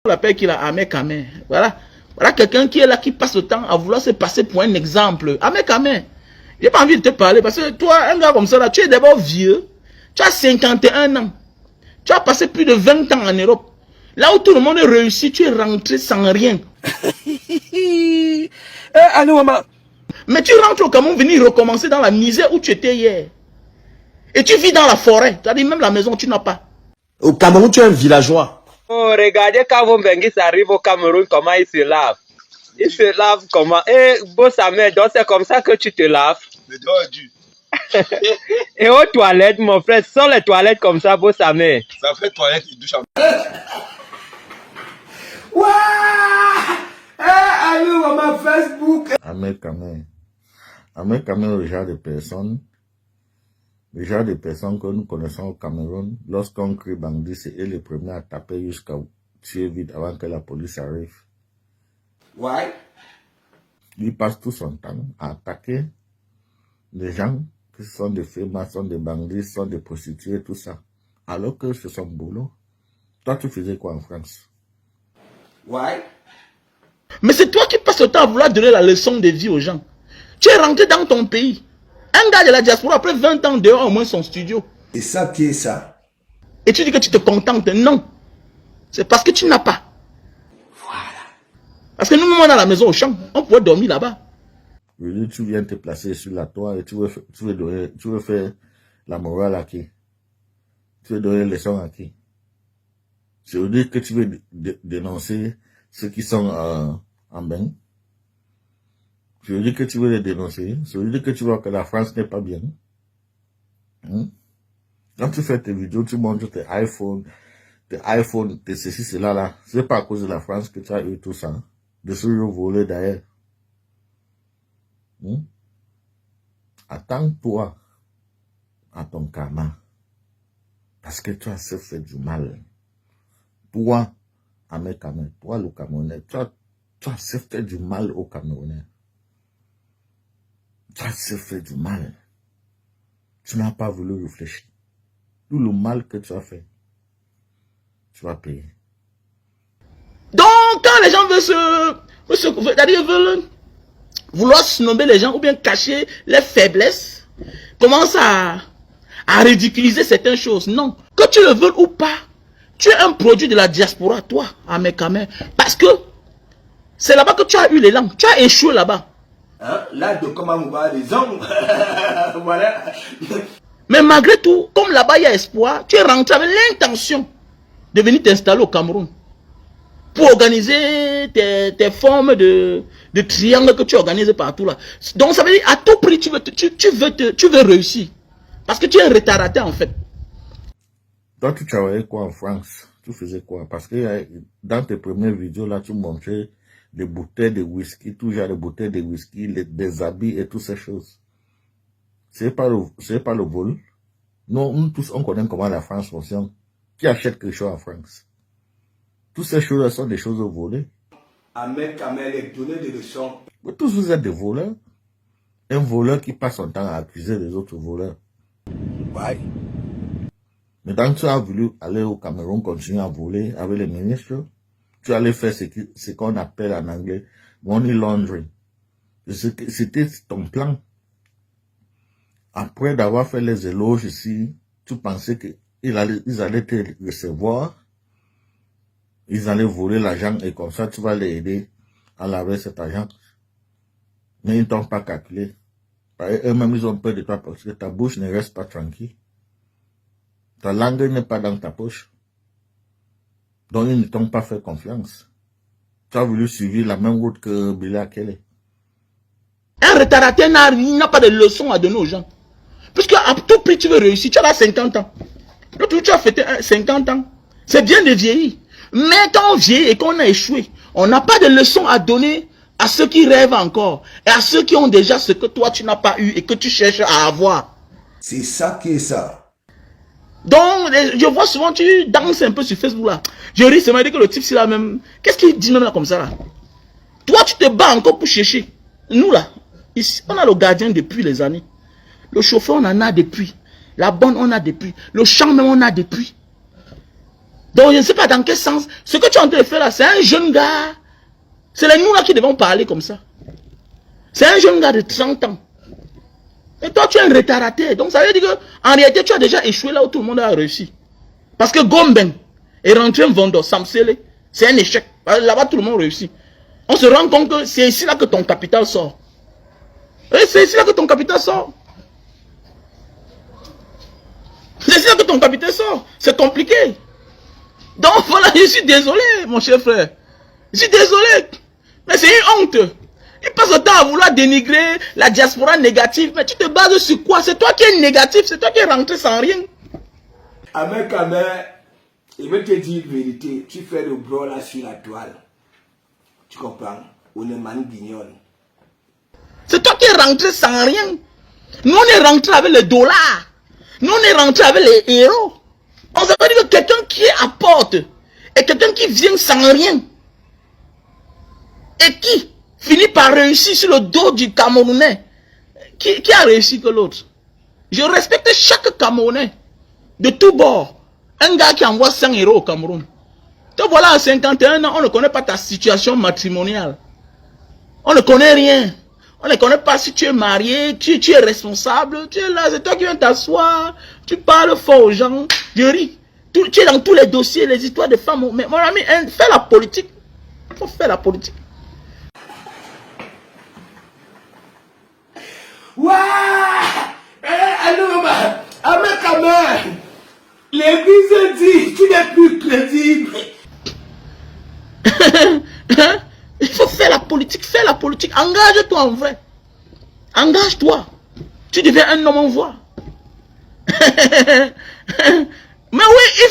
On l'appelle qu'il a Ahmed Kamé. Voilà. Voilà quelqu'un qui est là, qui passe le temps à vouloir se passer pour un exemple. Ahmed Kamé. J'ai pas envie de te parler parce que toi, un gars comme ça là, tu es d'abord vieux. Tu as 51 ans. Tu as passé plus de 20 ans en Europe. Là où tout le monde est réussi, tu es rentré sans rien. Allô, maman. Mais tu rentres au Cameroun, venir recommencer dans la misère où tu étais hier. Et tu vis dans la forêt. C'est-à-dire même la maison, tu n'as pas. Au Cameroun, tu es un villageois. Oh, regardez quand vos Benguis arrivent au Cameroun, comment ils se lavent. Ils se lavent comment? Eh, Bossamé, donc c'est comme ça que tu te laves. Le doigt est dur. Et aux toilettes, mon frère, ce sont les toilettes comme ça, Bossamé. Ça fait toilette et douche en Allô, maman, Facebook. Ahmed Kamé. Ahmed Kamé est le genre de personne. Le genre de personnes que nous connaissons au Cameroun, lorsqu'on crie bandit, c'est eux les premiers à taper jusqu'à tuer vite avant que la police arrive. Ouais. Il passe tout son temps à attaquer les gens qui sont des femmes, sont des bandits, sont des prostituées, tout ça. Alors que c'est son boulot. Toi, tu faisais quoi en France? Ouais. Mais c'est toi qui passes le temps à vouloir donner la leçon de vie aux gens. Tu es rentré dans ton pays. Un gars de la diaspora, après 20 ans dehors, au moins son studio. Et ça, qui est ça? Et tu dis que tu te contentes. Non. C'est parce que tu n'as pas. Voilà. Parce que nous-mêmes, on a la maison au champ. On pourrait dormir là-bas. Je dis, tu viens te placer sur la toile et tu veux faire la morale à qui? Tu veux donner les leçons à qui? Je veux dire que tu veux dénoncer ceux qui sont en bain. Je veux dire que tu veux les dénoncer. Je veux dire que tu vois que la France n'est pas bien. Quand tu fais tes vidéos, tu montres tes iPhones, tes ceci, cela là. C'est pas à cause de la France que tu as eu tout ça. De ce jour volé d'ailleurs. Attends-toi à ton karma. Parce que tu as fait du mal. Toi, Ahmed Kamé, toi le Camerounais, tu as fait du mal au Camerounais. Tu as fait du mal. Tu n'as pas voulu réfléchir. Tout le mal que tu as fait, tu vas payer. Donc, quand les gens veulent vouloir se nommer les gens ou bien cacher les faiblesses, commencent à ridiculiser certaines choses. Non. Que tu le veuilles ou pas, tu es un produit de la diaspora, toi, Ahmed Kamé. Parce que c'est là-bas que tu as eu l'élan. Tu as échoué là-bas. Hein? Là, de comment on va les hommes. Voilà. Mais malgré tout, comme là-bas il y a espoir, tu es rentré avec l'intention de venir t'installer au Cameroun. Pour organiser tes formes de triangles que tu organises partout là. Donc ça veut dire à tout prix tu veux réussir. Parce que tu es un retardataire en fait. Toi, tu travaillais quoi en France? Tu faisais quoi? Parce que dans tes premières vidéos là, tu montrais des bouteilles de whisky, tout genre de bouteilles de whisky, des habits et toutes ces choses. C'est pas le vol. Nous tous, on connaît comment la France fonctionne. Qui achète quelque chose en France? Toutes ces choses sont des choses volées. Ahmed Kamé les donner des leçons. Mais tous vous êtes des voleurs. Un voleur qui passe son temps à accuser les autres voleurs. Ouais. Mais quand tu as voulu aller au Cameroun continuer à voler avec les ministres, tu allais faire ce qu'on appelle en anglais money laundering. C'était ton plan. Après d'avoir fait les éloges ici, tu pensais qu'ils allaient te recevoir, ils allaient voler l'argent et comme ça tu vas les aider à laver cet argent. Mais ils ne t'ont pas calculé. Eux-mêmes ils ont peur de toi parce que ta bouche ne reste pas tranquille. Ta langue n'est pas dans ta poche. Donc ils ne t'ont pas fait confiance. Tu as voulu suivre la même route que Billy Akele. Un retardataire n'a pas de leçons à donner aux gens. Puisque à tout prix tu veux réussir, tu as là 50 ans. L'autre tu as fêté 50 ans. C'est bien de vieillir. Mais quand on vieillit et qu'on a échoué, on n'a pas de leçons à donner à ceux qui rêvent encore. Et à ceux qui ont déjà ce que toi tu n'as pas eu et que tu cherches à avoir. C'est ça qui est ça. Donc, je vois souvent, tu danses un peu sur Facebook là. Je ris, c'est m'a dit que le type c'est là même. Qu'est-ce qu'il dit même là comme ça là? Toi tu te bats encore pour chercher. Nous là, ici, on a le gardien depuis les années. Le chauffeur, on en a depuis. La bonne, on a depuis. Le champ, même, on a depuis. Donc, je ne sais pas dans quel sens. Ce que tu es en train de faire là, c'est un jeune gars. C'est les nous là qui devons parler comme ça. C'est un jeune gars de 30 ans. Et toi, tu es un retardaté. Donc, ça veut dire qu'en réalité, tu as déjà échoué là où tout le monde a réussi. Parce que Gomben est rentré en Vondo, Samsele, c'est un échec. Là-bas, tout le monde réussit. On se rend compte que c'est ici là que ton capital sort. C'est ici là que ton capital sort. C'est ici là que ton capital sort. C'est compliqué. Donc voilà, je suis désolé, mon cher frère. Je suis désolé. Mais c'est une honte. Il passe le temps à vouloir dénigrer la diaspora négative. Mais tu te bases sur quoi? C'est toi qui es négatif. C'est toi qui es rentré sans rien. Avec Amer, il veut te dire la vérité. Tu fais le bro là sur la toile. Tu comprends? On est mani guignol. C'est toi qui es rentré sans rien. Nous, on est rentré avec les dollars. Nous, on est rentré avec les héros. On veut dire que quelqu'un qui apporte et quelqu'un qui vient sans rien et qui finit par réussir sur le dos du Camerounais. Qui a réussi que l'autre? Je respecte chaque Camerounais de tous bords. Un gars qui envoie 100 euros au Cameroun. Te voilà à 51 ans, on ne connaît pas ta situation matrimoniale. On ne connaît rien. On ne connaît pas si tu es marié, tu es responsable, tu es là, c'est toi qui viens t'asseoir, tu parles fort aux gens, je ris. Tu es dans tous les dossiers, les histoires de femmes. Mais mon ami, fais la politique. Il faut faire la politique. Waouh! Alors, avec Amer, l'église dit, tu n'es plus crédible. Il faut faire la politique, fais la politique. Engage-toi en vrai. Engage-toi. Tu deviens un homme en voie. Mais oui,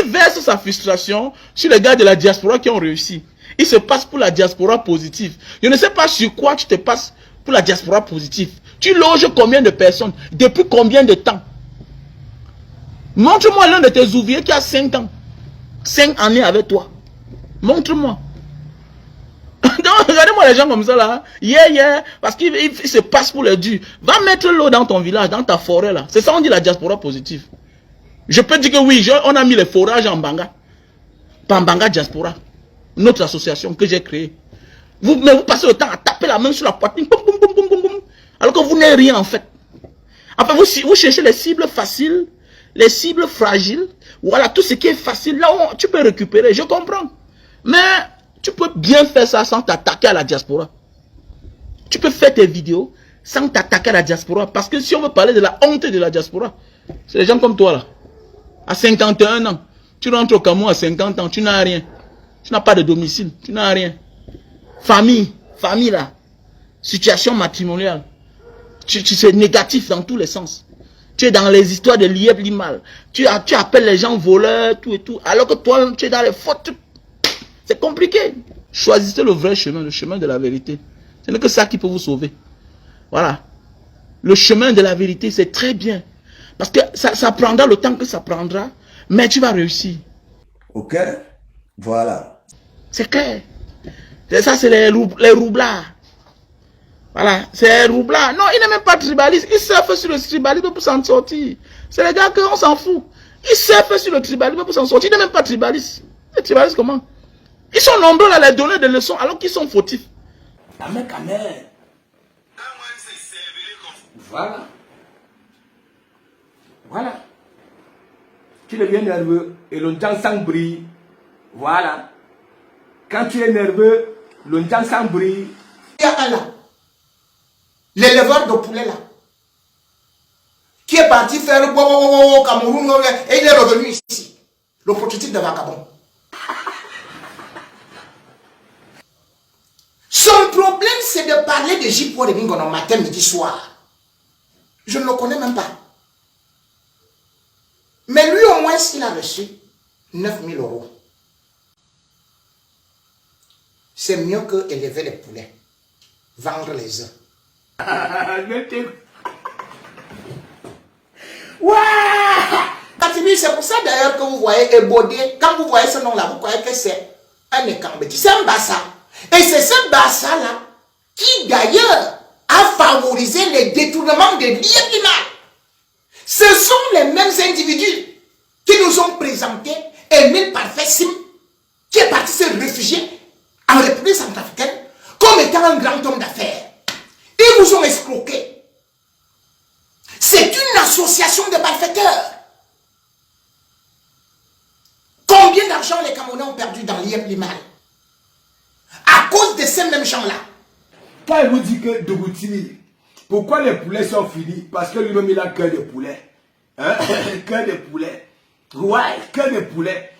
il verse sa frustration sur les gars de la diaspora qui ont réussi. Il se passe pour la diaspora positive. Je ne sais pas sur quoi tu te passes pour la diaspora positive. Tu loges combien de personnes? Depuis combien de temps? Montre-moi l'un de tes ouvriers qui a 5 ans. 5 années avec toi. Montre-moi. Donc, regardez-moi les gens comme ça là. Parce qu'il se passe pour les durs. Va mettre l'eau dans ton village, dans ta forêt là. C'est ça on dit la diaspora positive. Je peux dire que oui, on a mis les forages en Banga. Pas en Banga Diaspora. Notre association que j'ai créée. Mais vous passez le temps à taper la main sur la poitrine. Boum, boum, boum, boum, boum, boum, alors que vous n'avez rien en fait. Enfin, vous cherchez les cibles faciles, les cibles fragiles. Voilà, tout ce qui est facile. Là, tu peux récupérer, je comprends. Mais tu peux bien faire ça sans t'attaquer à la diaspora. Tu peux faire tes vidéos sans t'attaquer à la diaspora. Parce que si on veut parler de la honte de la diaspora, c'est les gens comme toi là. À 51 ans, tu rentres au Cameroun à 50 ans, tu n'as rien. Tu n'as pas de domicile, tu n'as rien. Famille là. Situation matrimoniale. Tu es négatif dans tous les sens. Tu es dans les histoires de lièvre limal. Tu appelles les gens voleurs, tout et tout. Alors que toi, tu es dans les fautes. C'est compliqué. Choisissez le vrai chemin, le chemin de la vérité. Ce n'est que ça qui peut vous sauver. Voilà. Le chemin de la vérité, c'est très bien. Parce que ça prendra le temps que ça prendra, mais tu vas réussir. Ok? Voilà. C'est clair. Ça, c'est les roublards. Voilà, c'est les roublards. Non, il n'est même pas tribaliste. Il surfe sur le tribalisme pour s'en sortir. C'est les gars qu'on s'en fout. Il surfe sur le tribalisme pour s'en sortir. Il n'est même pas tribaliste. Les tribalistes comment? Ils sont nombreux à leur donner des leçons alors qu'ils sont fautifs. Amer. Voilà. Voilà. Tu deviens nerveux et l'onjan sang brille. Voilà. Quand tu es nerveux, l'onjan sang brille. Il y a un là, l'éleveur de poulet là, qui est parti faire au Cameroun et il est revenu ici. Le prototype de vagabond. Son problème, c'est de parler de J-Pour et Bingono matin, midi, soir. Je ne le connais même pas. Mais lui, au moins, il a reçu 9 000 €. C'est mieux que élever les poulets, vendre les œufs. C'est pour ça d'ailleurs que vous voyez Ebodé, quand vous voyez ce nom-là, vous croyez que c'est un Ekambeti, c'est un Bassa. Et c'est ce Bassa-là qui d'ailleurs a favorisé les détournements des liens. Ce sont les mêmes individus qui nous ont présenté Émile Parfait Sim, qui est parti se réfugier en République centrafricaine comme étant un grand homme d'affaires. Ils vous ont escroqué. C'est une association de malfaiteurs. Combien d'argent les Camerounais ont perdu dans l'IEP Limal à cause de ces mêmes gens-là? Quand il vous dit que Dougouti, pourquoi les poulets sont finis? Parce que lui-même il a cœur de poulet. Hein? Cœur de poulet. Ouais, cœur de poulet.